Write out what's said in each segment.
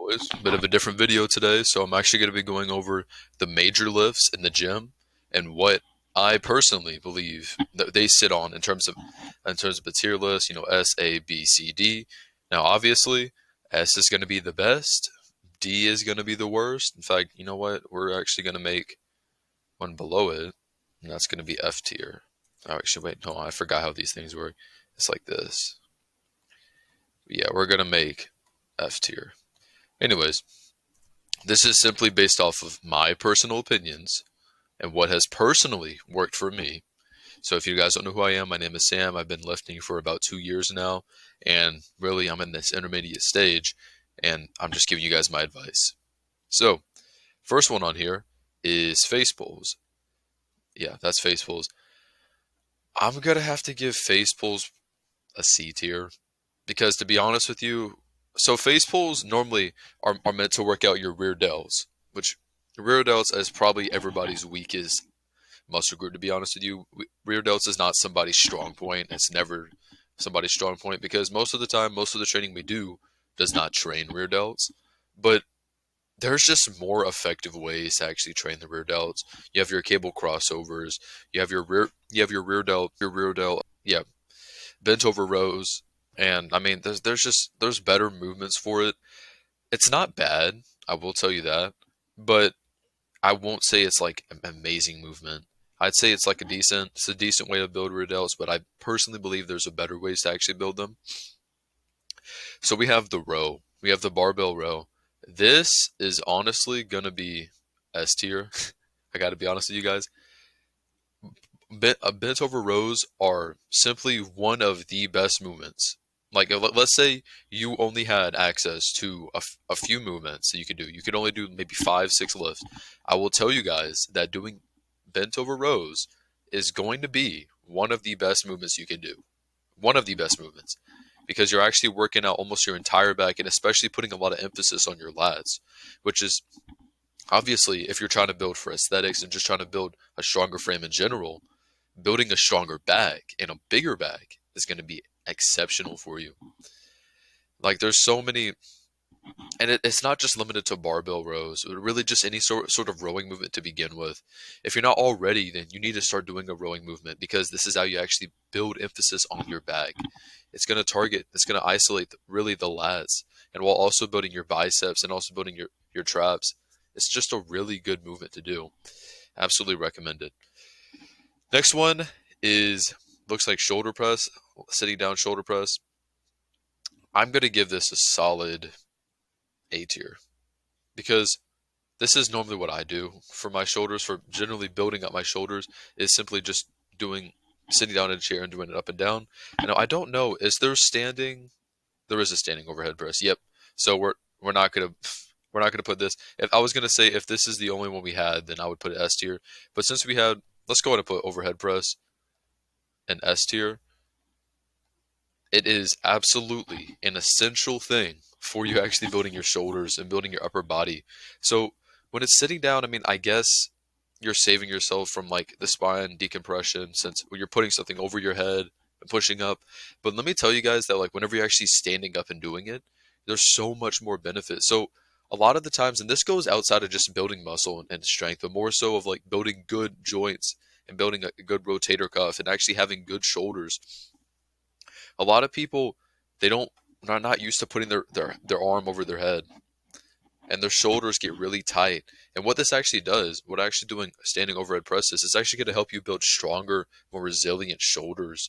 boys. Bit of a different video today, so I'm actually going to be going over the major lifts in the gym and what I personally believe that they sit on in terms of the tier list. S, A, B, C, D. Now, obviously, S is going to be the best. D is going to be the worst. In fact, you know what? We're actually going to make one below it, and that's going to be F tier. Oh, actually, wait, no, I forgot how these things work. It's like this. Yeah, we're going to make F tier. Anyways, this is simply based off of my personal opinions and what has personally worked for me. So if you guys don't know who I am, my name is Sam. I've been lifting for about 2 years now, and really I'm in this intermediate stage, and I'm just giving you guys my advice. So, first one on here is face pulls. Yeah, that's face pulls. I'm gonna have to give face pulls a C tier because to be honest with you, so face pulls normally are meant to work out your rear delts, which rear delts is probably everybody's weakest muscle group. To be honest with you, rear delts is not somebody's strong point. It's never somebody's strong point because most of the time, most of the training we do does not train rear delts. But there's just more effective ways to actually train the rear delts. You have your cable crossovers. You have your rear delt. Yeah, bent over rows. And I mean, there's better movements for it. It's not bad, I will tell you that, but I won't say it's like an amazing movement. I'd say it's a decent way to build rear delts, but I personally believe there's a better ways to actually build them. So we have the row. We have the barbell row. This is honestly gonna be S tier. I gotta be honest with you guys. Bent over rows are simply one of the best movements. Like let's say you only had access to a few movements that you could do. You could only do maybe 5, 6 lifts. I will tell you guys that doing bent over rows is going to be one of the best movements you can do. One of the best movements because you're actually working out almost your entire back and especially putting a lot of emphasis on your lats, which is obviously if you're trying to build for aesthetics and just trying to build a stronger frame in general, building a stronger back and a bigger back is going to be exceptional for you. Like there's so many, and it's not just limited to barbell rows, but really just any sort of rowing movement to begin with. If you're not already, then you need to start doing a rowing movement because this is how you actually build emphasis on your back. It's going to isolate really the lats, and while also building your biceps and also building your traps. It's just a really good movement to do. Absolutely recommended. Next one is looks like shoulder press, sitting down shoulder press. I'm going to give this a solid A tier because this is normally what I do for my shoulders, for generally building up my shoulders, is simply just doing sitting down in a chair and doing it up and down. And I don't know, is there standing? There is a standing overhead press. Yep. So we're not gonna we're not gonna put this. If I was gonna say if this is the only one we had, then I would put it S tier. But since we had, let's go ahead and put overhead press in S tier. It is absolutely an essential thing for you actually building your shoulders and building your upper body. So when it's sitting down, I mean, I guess you're saving yourself from like the spine decompression since you're putting something over your head and pushing up. But let me tell you guys that like whenever you're actually standing up and doing it, there's so much more benefit. So a lot of the times, and this goes outside of just building muscle and strength, but more so of like building good joints and building a good rotator cuff and actually having good shoulders. A lot of people they don't are not used to putting their arm over their head and their shoulders get really tight. And what this actually does, what actually doing standing overhead presses is actually going to help you build stronger, more resilient shoulders.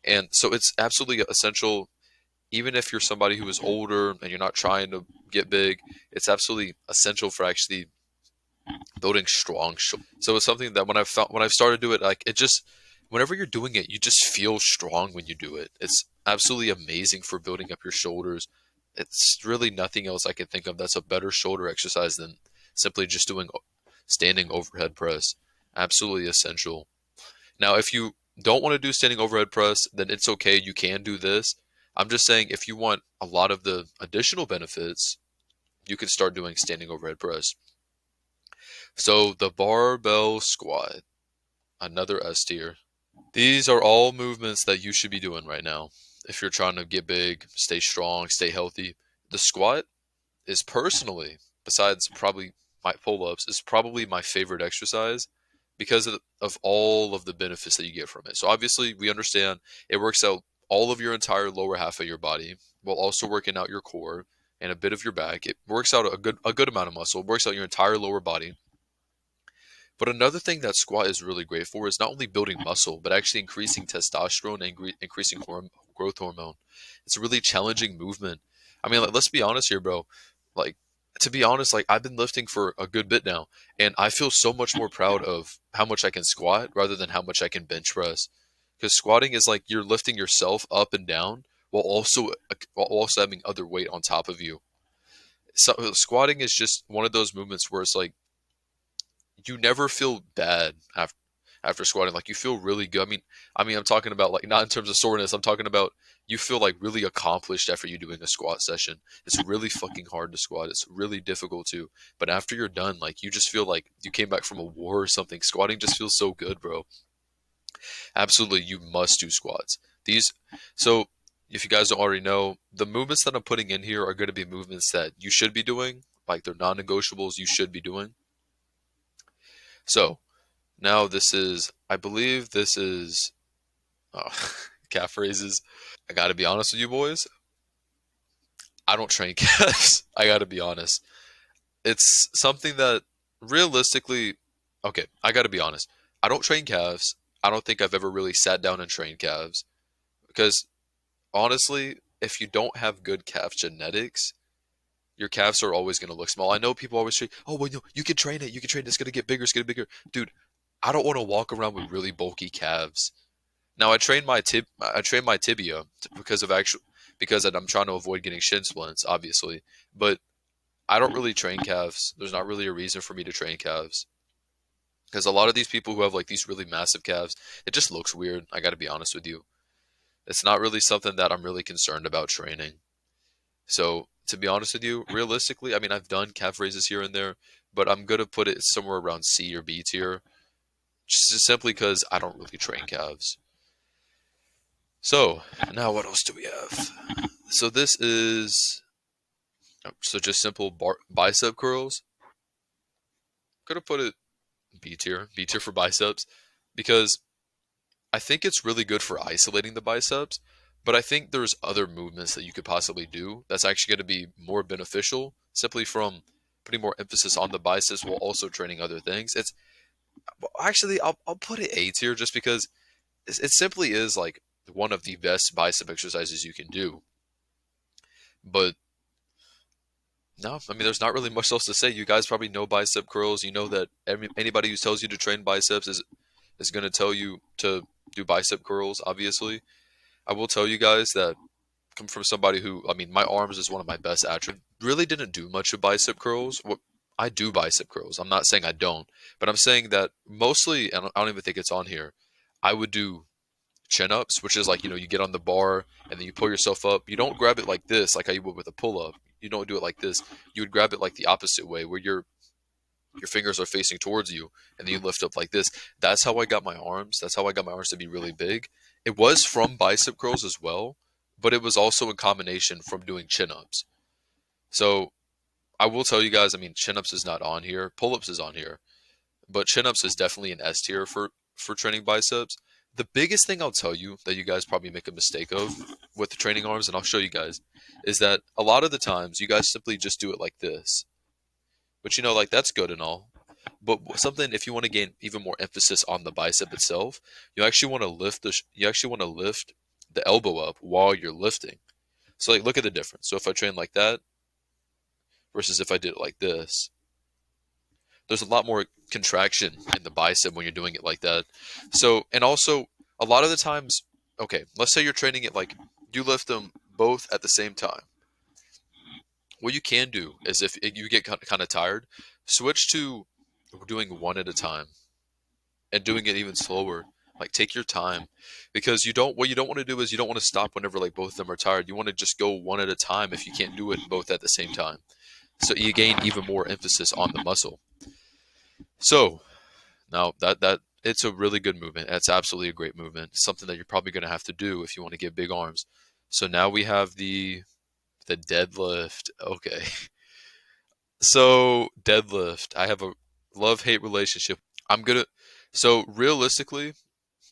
And so it's absolutely essential, even if you're somebody who is older and you're not trying to get big, it's absolutely essential for actually building strong shoulders. So it's something that when I've started to do it, like it just whenever you're doing it, you just feel strong when you do it. It's absolutely amazing for building up your shoulders. It's really nothing else I can think of that's a better shoulder exercise than simply just doing standing overhead press. Absolutely essential. Now, if you don't want to do standing overhead press, then it's okay. You can do this. I'm just saying if you want a lot of the additional benefits, you can start doing standing overhead press. So the barbell squat, another S tier. These are all movements that you should be doing right now. If you're trying to get big, stay strong, stay healthy. The squat, is personally, besides probably my pull-ups, is probably my favorite exercise because of all of the benefits that you get from it. So obviously, we understand it works out all of your entire lower half of your body while also working out your core and a bit of your back. It works out a good amount of muscle. It works out your entire lower body. But another thing that squat is really great for is not only building muscle, but actually increasing testosterone and increasing growth hormone. It's a really challenging movement. I mean, like, let's be honest here, bro. Like, to be honest, like I've been lifting for a good bit now, and I feel so much more proud of how much I can squat rather than how much I can bench press. Because squatting is like you're lifting yourself up and down while also having other weight on top of you. So squatting is just one of those movements where it's like you never feel bad after squatting. Like you feel really good. I mean, I'm talking about like not in terms of soreness. I'm talking about you feel like really accomplished after you doing a squat session. It's really fucking hard to squat. It's really difficult to. But after you're done, like you just feel like you came back from a war or something. Squatting just feels so good, bro. Absolutely, you must do squats. These, so if you guys don't already know, the movements that I'm putting in here are going to be movements that you should be doing. Like they're non-negotiables. You should be doing. So now this is, I believe this is oh, calf raises. I gotta be honest with you boys. I don't train calves. I gotta be honest. It's something that realistically, okay, I gotta be honest. I don't train calves. I don't think I've ever really sat down and trained calves because honestly, if you don't have good calf genetics, your calves are always gonna look small. I know people always say, "Oh, well, no, you can train it. You can train it. It's gonna get bigger. It's gonna get bigger." Dude, I don't want to walk around with really bulky calves. Now I train my tibia because I'm trying to avoid getting shin splints, obviously. But I don't really train calves. There's not really a reason for me to train calves because a lot of these people who have like these really massive calves, it just looks weird. I got to be honest with you. It's not really something that I'm really concerned about training. So to be honest with you, realistically, I mean I've done calf raises here and there, but I'm gonna put it somewhere around C or B tier, just simply because I don't really train calves. So now what else do we have? So this is just simple bicep curls. Could have put it B tier for biceps, because I think it's really good for isolating the biceps. But I think there's other movements that you could possibly do that's actually going to be more beneficial simply from putting more emphasis on the biceps while also training other things. It's well, actually I'll put it A tier just because it simply is like one of the best bicep exercises you can do. But no, I mean, there's not really much else to say. You guys probably know bicep curls. You know that anybody who tells you to train biceps is going to tell you to do bicep curls. Obviously, I will tell you guys that come from somebody who, I mean, my arms is one of my best attributes. Really didn't do much of bicep curls. What I do bicep curls. I'm not saying I don't, but I'm saying that mostly, and I don't even think it's on here. I would do chin ups, which is like, you get on the bar and then you pull yourself up. You don't grab it like this, like how you would with a pull up. You don't do it like this. You would grab it like the opposite way, where your fingers are facing towards you, and then you lift up like this. That's how I got my arms. That's how I got my arms to be really big. It was from bicep curls as well, but it was also a combination from doing chin ups. So I will tell you guys, I mean, chin ups is not on here. Pull ups is on here, but chin ups is definitely an S tier for training biceps. The biggest thing I'll tell you that you guys probably make a mistake of with the training arms, and I'll show you guys, is that a lot of the times you guys simply just do it like this. But like that's good and all. But something, if you want to gain even more emphasis on the bicep itself, you actually want to lift the elbow up while you're lifting. So like look at the difference. So if I train like that versus if I did it like this, there's a lot more contraction in the bicep when you're doing it like that. So, and also a lot of the times, okay, let's say you're training it like you lift them both at the same time. What you can do is if you get kind of tired, switch to doing one at a time and doing it even slower. Like take your time, because what you don't want to do is you don't want to stop whenever like both of them are tired. You want to just go one at a time if you can't do it both at the same time. So you gain even more emphasis on the muscle. So now that it's a really good movement. It's absolutely a great movement. Something that you're probably going to have to do if you want to get big arms. So now we have the deadlift. Okay. So deadlift, I have a love-hate relationship. I'm gonna. So realistically,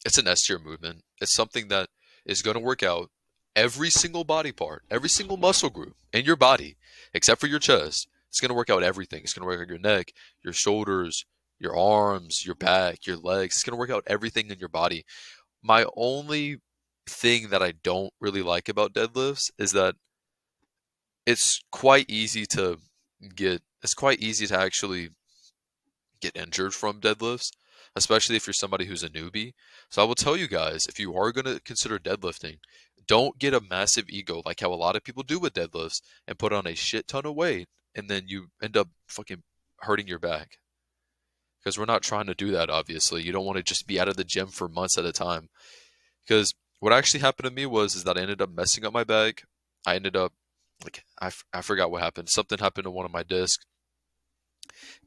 it's an S tier movement. It's something that is gonna work out every single body part, every single muscle group in your body, except for your chest. It's gonna work out everything. It's gonna work out your neck, your shoulders, your arms, your back, your legs. It's gonna work out everything in your body. My only thing that I don't really like about deadlifts is that it's quite easy to it's quite easy to actually get injured from deadlifts, especially if you're somebody who's a newbie. So I will tell you guys, if you are going to consider deadlifting, don't get a massive ego like how a lot of people do with deadlifts and put on a shit ton of weight and then you end up fucking hurting your back. Because we're not trying to do that, obviously. You don't want to just be out of the gym for months at a time. Because what actually happened to me was is that I ended up messing up my back. I ended up like I forgot what happened. Something happened to one of my discs.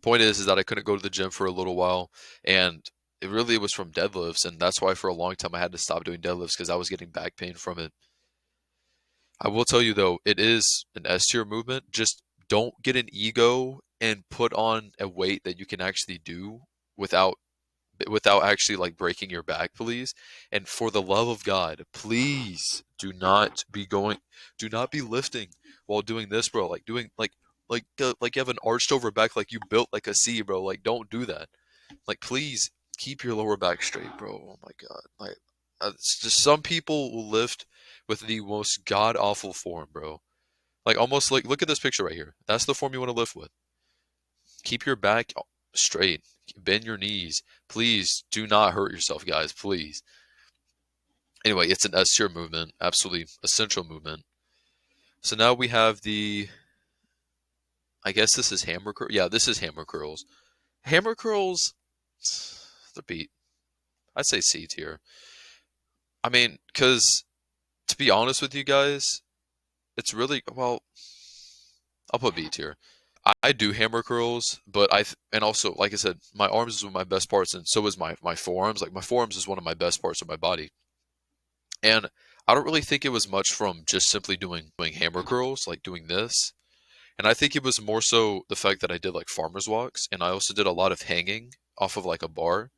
Point is that I couldn't go to the gym for a little while, and it really was from deadlifts, and that's why for a long time I had to stop doing deadlifts because I was getting back pain from it. I will tell you though, it is an S tier movement. Just don't get an ego and put on a weight that you can actually do without actually like breaking your back, please. And for the love of God, please do not be lifting while doing this, bro. Like doing like you have an arched over back, like you built like a C, bro. Like don't do that. Like please keep your lower back straight, bro. Oh my God. Like it's just some people will lift with the most god awful form, bro. Like almost like look at this picture right here. That's the form you want to lift with. Keep your back straight. Bend your knees. Please do not hurt yourself, guys. Please. Anyway, it's an S tier movement. Absolutely essential movement. So now we have the. I guess this is hammer curl. Yeah, this is hammer curls. Hammer curls. The beat. I'd say C tier. I mean, because to be honest with you guys, it's really well. I'll put B tier. I do hammer curls, but and also like I said, my arms is one of my best parts, and so is my forearms. Like my forearms is one of my best parts of my body. And I don't really think it was much from just simply doing hammer curls, like doing this. And I think it was more so the fact that I did like farmer's walks, and I also did a lot of hanging off of like a bar.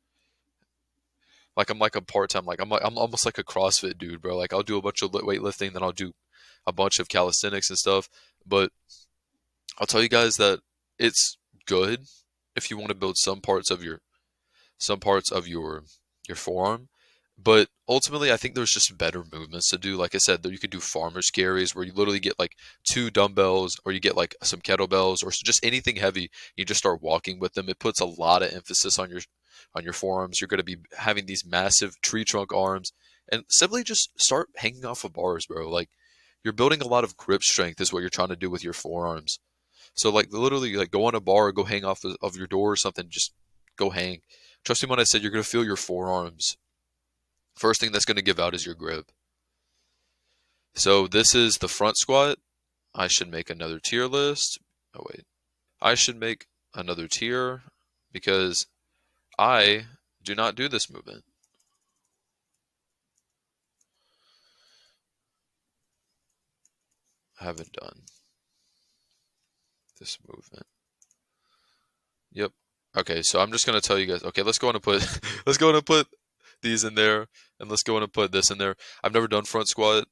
Like I'm like a part time, like I'm almost like a CrossFit dude, bro. Like I'll do a bunch of weightlifting, then I'll do a bunch of calisthenics and stuff. But I'll tell you guys that it's good if you want to build some parts of your forearm. But ultimately, I think there's just better movements to do. Like I said, you could do farmer's carries where you literally get like two dumbbells or you get like some kettlebells or just anything heavy. You just start walking with them. It puts a lot of emphasis on your forearms. You're going to be having these massive tree trunk arms and simply just start hanging off of bars, bro. Like you're building a lot of grip strength is what you're trying to do with your forearms. So like literally like go on a bar or go hang off of your door or something. Just go hang. Trust me when I said you're gonna feel your forearms. First thing that's gonna give out is your grip. So this is the front squat. I should make another tier list. Oh wait. I should make another tier because I do not do this movement. I haven't done this movement. Yep. Okay, so I'm just gonna tell you guys. Okay, let's go on and put let's go on and put these in there, and let's go on and put this in there. I've never done front squat.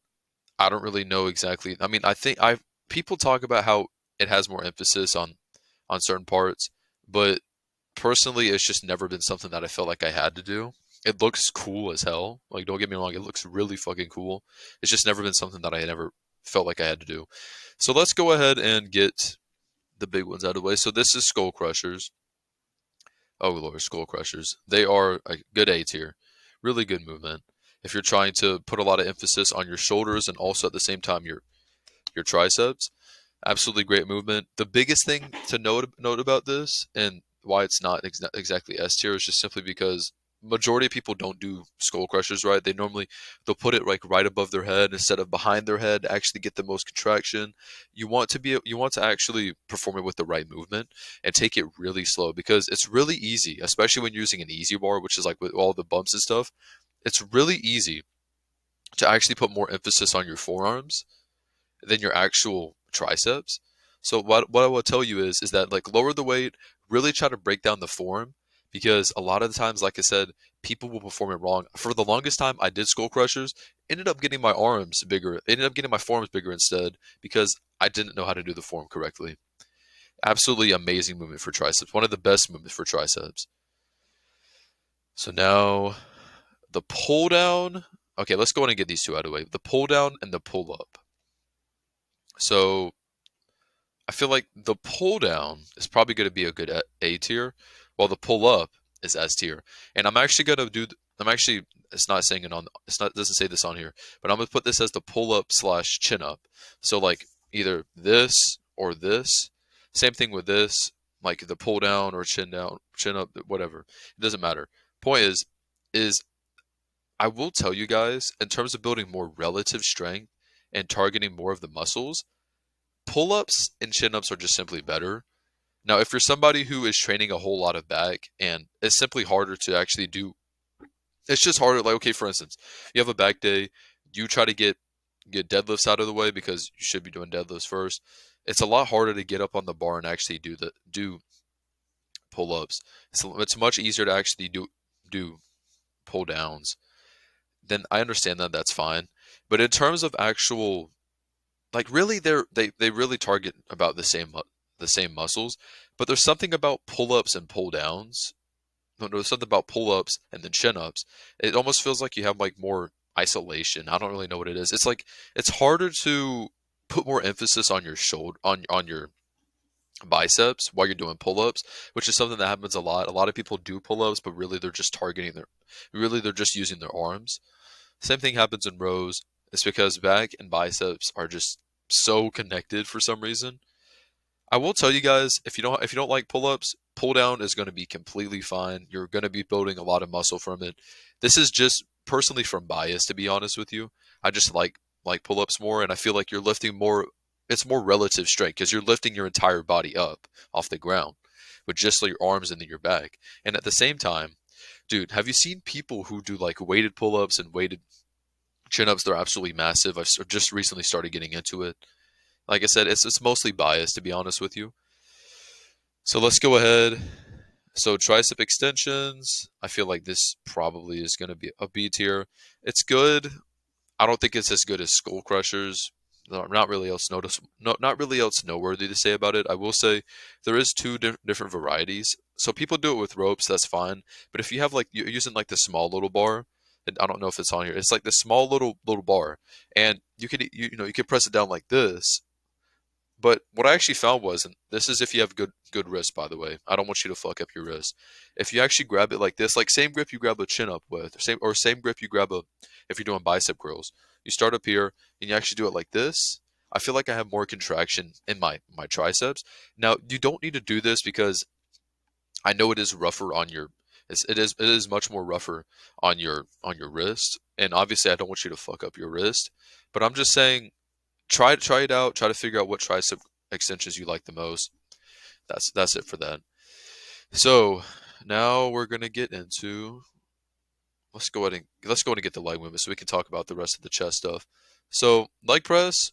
I don't really know exactly. I mean, I think I people talk about how it has more emphasis on certain parts, but personally, it's just never been something that I felt like I had to do. It looks cool as hell. Like, don't get me wrong, it looks really fucking cool. It's just never been something that I had ever felt like I had to do. So let's go ahead and get the big ones out of the way. So this is Skull Crushers. Oh Lord, Skull Crushers. They are a good A tier. Really good movement. If you're trying to put a lot of emphasis on your shoulders and also at the same time your triceps, absolutely great movement. The biggest thing to note about this and why it's not exactly S tier is just simply because majority of people don't do skull crushers right. They'll put it like right above their head instead of behind their head to actually get the most contraction. You want to actually perform it with the right movement and take it really slow because it's really easy, especially when you're using an easy bar, which is like with all the bumps and stuff. It's really easy to actually put more emphasis on your forearms than your actual triceps. So what I will tell you is that like lower the weight, really try to break down the form because a lot of the times, like I said, people will perform it wrong. For the longest time, I did skull crushers, ended up getting my arms bigger, ended up getting my forearms bigger instead because I didn't know how to do the form correctly. Absolutely amazing movement for triceps, one of the best movements for triceps. So now the pull down. Okay, let's go ahead and get these two out of the way. The pull down and the pull up. So I feel like the pull down is probably going to be a good A tier, while the pull up is S tier. And I'm actually going to do. I'm actually. It's not saying it on. It's not. It doesn't say this on here, but I'm going to put this as the pull up slash chin up. So like either this or this. Same thing with this, like the pull down or chin down, chin up, whatever. It doesn't matter. Point is I will tell you guys in terms of building more relative strength and targeting more of the muscles. Pull ups and chin ups are just simply better. Now, if you're somebody who is training a whole lot of back and it's simply harder to actually do, it's just harder. Like, okay, for instance, you have a back day, you try to get deadlifts out of the way because you should be doing deadlifts first. It's a lot harder to get up on the bar and actually do pull ups. It's much easier to actually do pull downs. Then I understand that that's fine, but in terms of actual like really they really target about the same muscles, but there's something about pull-ups and pull-downs. No, there's something about pull-ups and then chin-ups. It almost feels like you have like more isolation. I don't really know what it is. It's like it's harder to put more emphasis on your shoulder on your biceps while you're doing pull-ups, which is something that happens a lot. A lot of people do pull-ups, but really they're just using their arms. Same thing happens in rows. It's because back and biceps are just so connected for some reason. I will tell you guys, if you don't like pull-ups, pull down is going to be completely fine. You're going to be building a lot of muscle from it. This is just personally from bias, to be honest with you. I just like pull-ups more, and I feel like you're lifting more. It's more relative strength because you're lifting your entire body up off the ground with just like your arms and then your back. And at the same time, dude, have you seen people who do like weighted pull-ups and weighted chin ups? They're absolutely massive. I've just recently started getting into it. Like I said, it's mostly biased to be honest with you. So let's go ahead. So tricep extensions. I feel like this probably is going to be a B tier. It's good. I don't think it's as good as Skull Crushers. Not really else notice. No, not really else noteworthy to say about it. I will say there is two different varieties. So people do it with ropes. That's fine. But if you have like you're using like the small little bar, and I don't know if it's on here. It's like the small little bar, and you know you could press it down like this. But what I actually found was, and this is if you have good wrist, by the way. I don't want you to fuck up your wrist. If you actually grab it like this, like same grip you grab a chin up with, or same grip you grab a if you're doing bicep curls. You start up here and you actually do it like this. I feel like I have more contraction in my triceps. Now you don't need to do this because I know it is rougher on your. It is much more rougher on your wrist, and obviously I don't want you to fuck up your wrist. But I'm just saying try it out. Try to figure out what tricep extensions you like the most. That's it for that. So now we're gonna get into let's go ahead and get the leg movement so we can talk about the rest of the chest stuff. So leg press,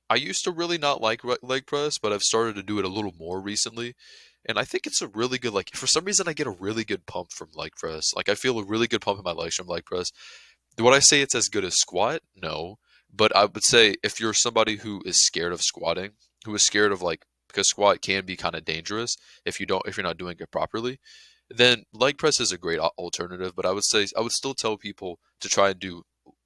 I used to really not like leg press, but I've started to do it a little more recently. And I think it's a really good like for some reason I get a really good pump from leg press. Like I feel a really good pump in my legs from leg press. Would I say it's as good as squat? No. But I would say if you're somebody who is scared of squatting, who is scared of like because squat can be kind of dangerous if you're not doing it properly, then leg press is a great alternative. But I would say I would still tell people to try and do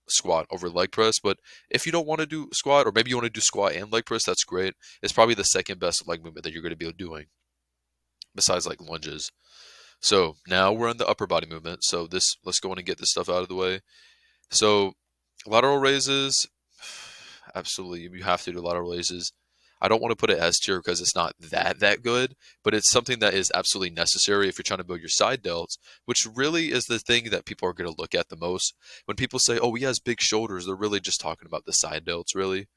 squat over leg press. But if you don't want to do squat, or maybe you want to do squat and leg press, that's great. It's probably the second best leg movement that you're going to be doing besides like lunges. So now we're in the upper body movement. So this let's go in and get this stuff out of the way. So lateral raises, absolutely, you have to do lateral raises. I don't want to put it S tier because it's not that good, but it's something that is absolutely necessary if you're trying to build your side delts, which really is the thing that people are going to look at the most. When people say, "Oh, he has big shoulders," they're really just talking about the side delts, really.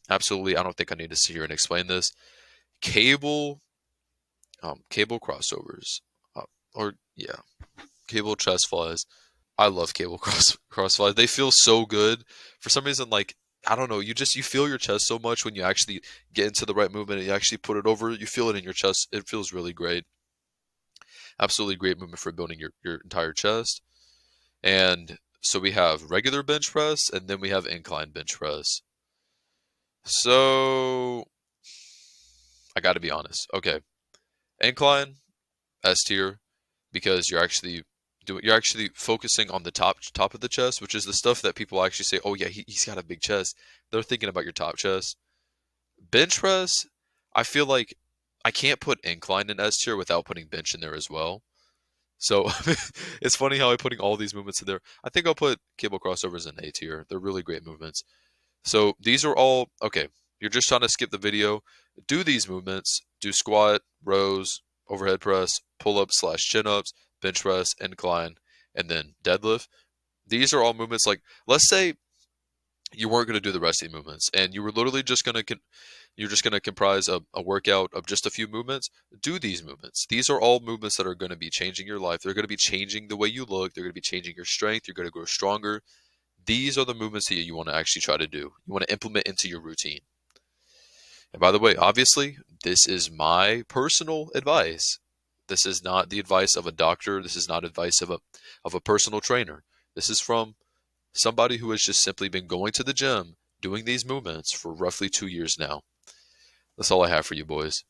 Absolutely, I don't think I need to sit here and explain this. Cable, cable crossovers, or yeah, cable chest flies. I love cable cross flies. They feel so good. For some reason, like I don't know, you feel your chest so much when you actually get into the right movement and you actually put it over, you feel it in your chest. It feels really great. Absolutely great movement for building your entire chest. And so we have regular bench press and then we have incline bench press. So I got to be honest. Okay. Incline S tier because you're actually focusing on the top of the chest, which is the stuff that people actually say, "Oh yeah, he's got a big chest." They're thinking about your top chest. Bench press, I feel like I can't put incline in S tier without putting bench in there as well. So it's funny how I'm putting all these movements in there. I think I'll put cable crossovers in A tier. They're really great movements. So these are all okay. You're just trying to skip the video. Do these movements. Do squat, rows, overhead press, pull ups slash chin ups, bench press, incline, and then deadlift. These are all movements like, let's say you weren't going to do the rest of the movements and you were literally just going to you're just going to comprise a workout of just a few movements. Do these movements. These are all movements that are going to be changing your life. They're going to be changing the way you look. They're going to be changing your strength. You're going to grow stronger. These are the movements that you want to actually try to do. You want to implement into your routine. And by the way, obviously, this is my personal advice. This is not the advice of a doctor. This is not advice of a personal trainer. This is from somebody who has just simply been going to the gym, doing these movements for roughly 2 years now. That's all I have for you boys.